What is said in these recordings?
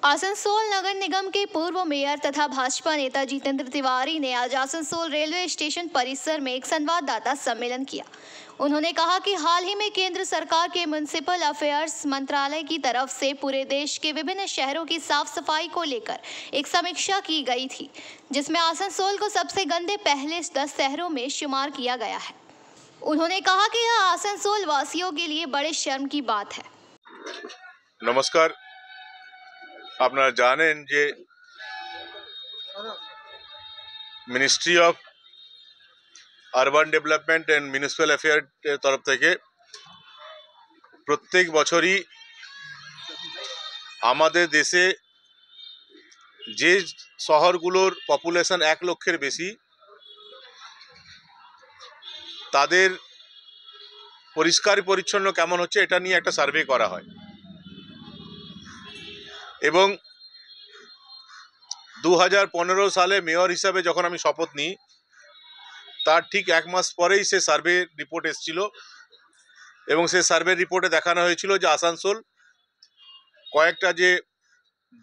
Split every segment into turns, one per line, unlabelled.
आसनसोल नगर निगम के पूर्व मेयर तथा भाजपा नेता जितेंद्र तिवारी ने आज आसनसोल रेलवे स्टेशन परिसर में एक संवाददाता सम्मेलन किया। उन्होंने कहा कि हाल ही में केंद्र सरकार के म्युनिसिपल अफेयर्स मंत्रालय की तरफ से पूरे देश के विभिन्न शहरों की साफ सफाई को लेकर एक समीक्षा की गई थी, जिसमें आसनसोल को सबसे गंदे पहले 10 शहरों में शुमार किया गया है। उन्होंने कहा कि यह आसनसोल वासियों के लिए बड़े शर्म की बात है।
नमस्कार, আপনারা জানেন যে ministry of urban development and municipal অ্যাফেয়ার্সের তরফ থেকে প্রত্যেক বছরই আমাদের দেশে যে শহরগুলোর পপুলেশন 1 লক্ষের বেশি তাদের পরিষ্কার পরিচ্ছন্ন কেমন হচ্ছে এটা নিয়ে একটা সার্ভে করা হয় এবং 2015 সালে মেয়র হিসাবে যখন আমি শপথ নিই তার ঠিক 1 মাস পরেই সে সার্ভে রিপোর্ট এসেছিল এবং সেই সার্ভে রিপোর্টে দেখানো হয়েছিল যে আসানসোল কয়েকটা যে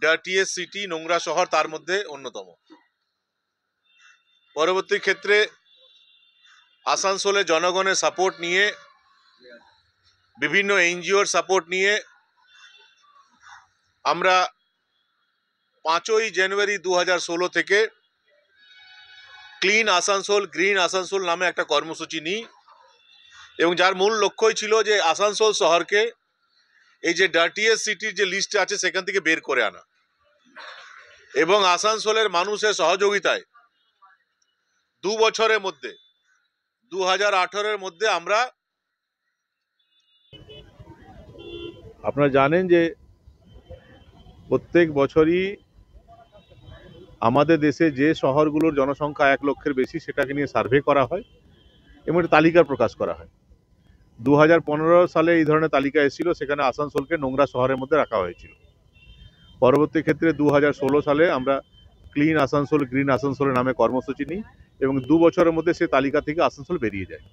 ডার্টিয়েস্ট সিটি নোংরা শহর তার মধ্যে অন্যতম। পরবর্তী ক্ষেত্রে আসানসোলে জনগণের সাপোর্ট নিয়ে বিভিন্ন এনজিওর সাপোর্ট নিয়ে আমরা 5ই জানুয়ারি 2016 থেকে ক্লিন আসানসোল গ্রিন আসানসোল নামে একটা কর্মসূচি নিই এবং যার মূল লক্ষ্যই ছিল যে আসানসোল শহরকে এই যে ডার্টিয়েস্ট সিটির যে লিস্ট আছে সেখান থেকে বের করে আনা এবং আসানসোলের মানুষের সহযোগিতায় 2 বছরের মধ্যে 2018 এর মধ্যে আমরা আপনারা জানেন যে প্রত্যেক বছরই আমাদের দেশে যে শহরগুলোর জনসংখ্যা 1 লক্ষের বেশি সেটাকে নিয়ে সার্ভে করা হয় এবং একটা তালিকা প্রকাশ করা হয়। 2015 সালে এই ধরনের তালিকা এসেছিল, সেখানে আসানসোলকে নোংরা শহরের মধ্যে রাখা হয়েছিল। পরবর্তী ক্ষেত্রে 2016 সালে আমরা ক্লিন আসানসোল গ্রিন আসানসোল নামে কর্মসূচি নিই এবং 2 বছরের মধ্যে সেই তালিকা থেকে আসানসোল বেরিয়ে যায়।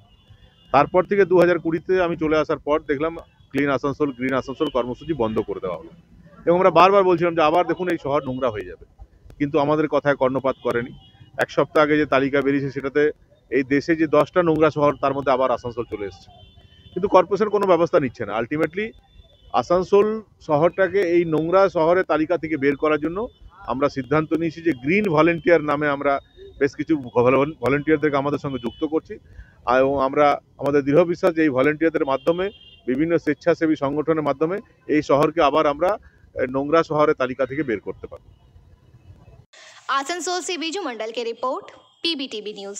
তারপর থেকে 2020-তে আমি চলে আসার পর দেখলাম ক্লিন আসানসোল গ্রিন আসানসোল কর্মসূচি বন্ধ করে দেওয়া হলো এবং আমরা বারবার বলছিলাম যে আবার দেখুন এই শহর নোংরা হয়ে যাবে, কিন্তু আমাদের কথায় কর্ণপাত করেনি। 1 সপ্তাহ আগে যে তালিকা বেরিয়েছে সেটাতে এই দেশে যে 10টা নোংরা শহর তার মধ্যে আবার আসানসোল চলে এসেছে, কিন্তু কর্পোরেশন কোনো ব্যবস্থা নিচ্ছে না। আলটিমেটলি আসানসোল শহরটাকে এই নোংরা শহরের তালিকা থেকে বের করার জন্য আমরা সিদ্ধান্ত নিয়েছি যে গ্রিন ভলেন্টিয়ার নামে আমরা বেশ কিছু ভলেন্টিয়ারদেরকে আমাদের সঙ্গে যুক্ত করছি এবং আমরা আমাদের দৃঢ় বিশ্বাস যে এই ভলেন্টিয়ারদের মাধ্যমে বিভিন্ন স্বেচ্ছাসেবী সংগঠনের মাধ্যমে এই শহরকে আবার আমরা নোংরা শহরের তালিকা থেকে বের করতে পারব।
आसनसोल से बीजू मंडल की रिपोर्ट, PBTV न्यूज।